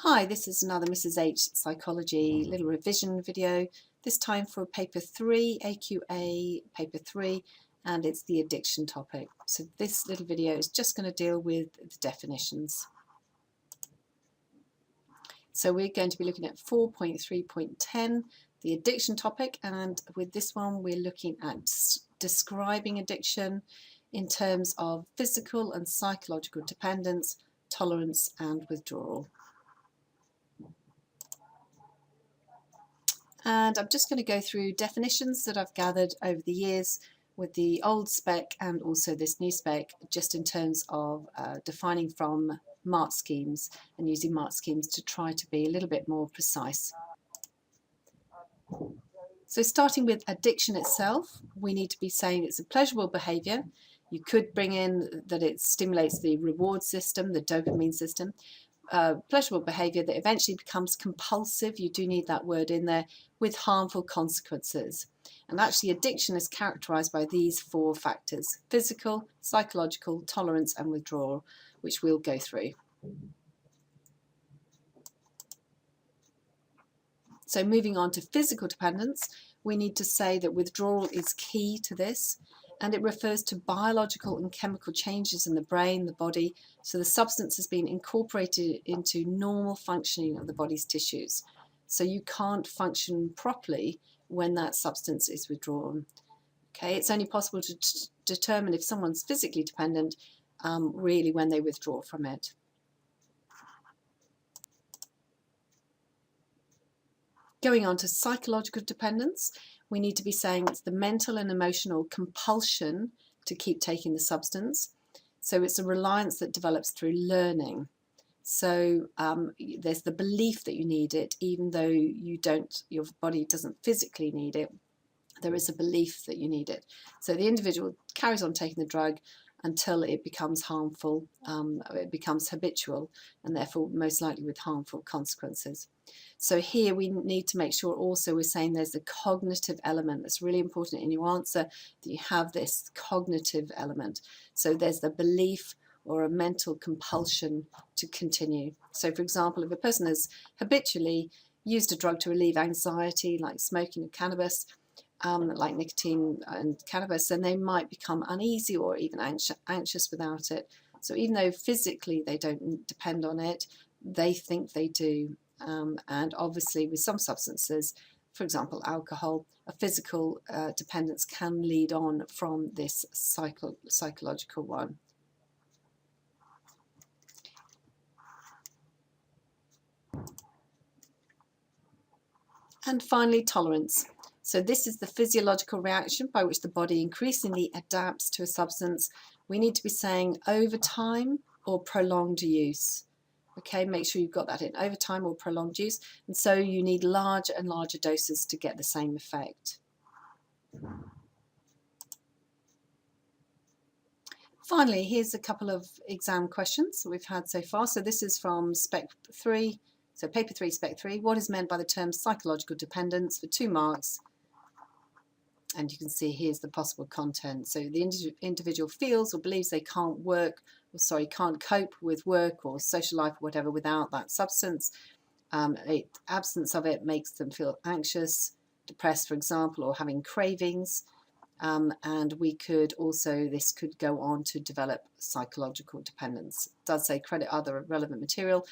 Hi, this is another Mrs. H Psychology little revision video, this time for paper 3, AQA paper 3, and it's the addiction topic. So this little video is just going to deal with the definitions. So we're going to be looking at 4.3.10, the addiction topic, and with this one we're looking at describing addiction in terms of physical and psychological dependence, tolerance and withdrawal. And I'm just going to go through definitions that I've gathered over the years with the old spec and also this new spec, just in terms of defining from mark schemes and using mark schemes to try to be a little bit more precise. So starting with addiction itself, we need to be saying it's a pleasurable behaviour. You could bring in that it stimulates the reward system, the dopamine system. Pleasurable behaviour that eventually becomes compulsive, you do need that word in there, with harmful consequences. And actually addiction is characterised by these 4 factors: physical, psychological, tolerance and withdrawal, which we'll go through. So moving on to physical dependence, we need to say that withdrawal is key to this, and it refers to biological and chemical changes in the brain, the body, so the substance has been incorporated into normal functioning of the body's tissues. So you can't function properly when that substance is withdrawn. Okay, it's only possible to determine if someone's physically dependent really when they withdraw from it. Going on to psychological dependence, we need to be saying it's the mental and emotional compulsion to keep taking the substance. So it's a reliance that develops through learning. So there's the belief that you need it, even though your body doesn't physically need it. There is a belief that you need it. So the individual carries on taking the drug until it becomes harmful, it becomes habitual, and therefore most likely with harmful consequences. So here we need to make sure also we're saying there's a cognitive element. That's really important in your answer, that you have this cognitive element. So there's the belief or a mental compulsion to continue. So for example, if a person has habitually used a drug to relieve anxiety, like smoking or cannabis, like nicotine and cannabis, then they might become uneasy or even anxious without it. So even though physically they don't depend on it, they think they do. And obviously with some substances, for example alcohol, a physical dependence can lead on from this psychological one. And finally, tolerance. So this is the physiological reaction by which the body increasingly adapts to a substance. We need to be saying over time or prolonged use. Okay, make sure you've got that in, over time or prolonged use. And so you need larger and larger doses to get the same effect. Finally, here's a couple of exam questions that we've had so far. So this is from Spec 3. So paper 3, Spec 3. What is meant by the term psychological dependence, for 2 marks? And you can see here's the possible content. So the individual feels or believes they can't can't cope with work or social life or whatever without that substance. Absence of it makes them feel anxious, depressed, for example, or having cravings. And we could also, this could go on to develop psychological dependence. It does say credit other relevant material.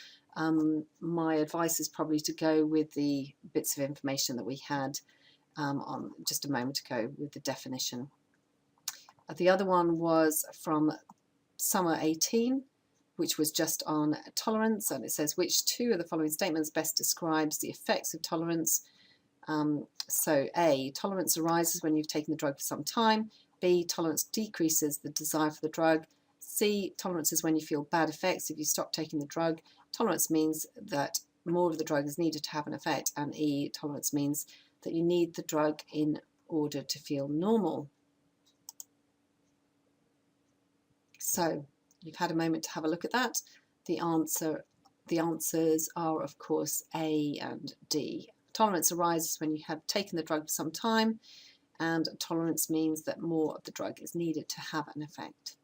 My advice is probably to go with the bits of information that we had on just a moment ago with the definition. The other one was from summer 18, which was just on tolerance, and it says which 2 of the following statements best describes the effects of tolerance. So A, tolerance arises when you've taken the drug for some time. B, tolerance decreases the desire for the drug. C, tolerance is when you feel bad effects if you stop taking the drug. Tolerance means that more of the drug is needed to have an effect. And E, tolerance means that you need the drug in order to feel normal. So you've had a moment to have a look at that. The answers are, of course, A and D. Tolerance arises when you have taken the drug for some time, and tolerance means that more of the drug is needed to have an effect.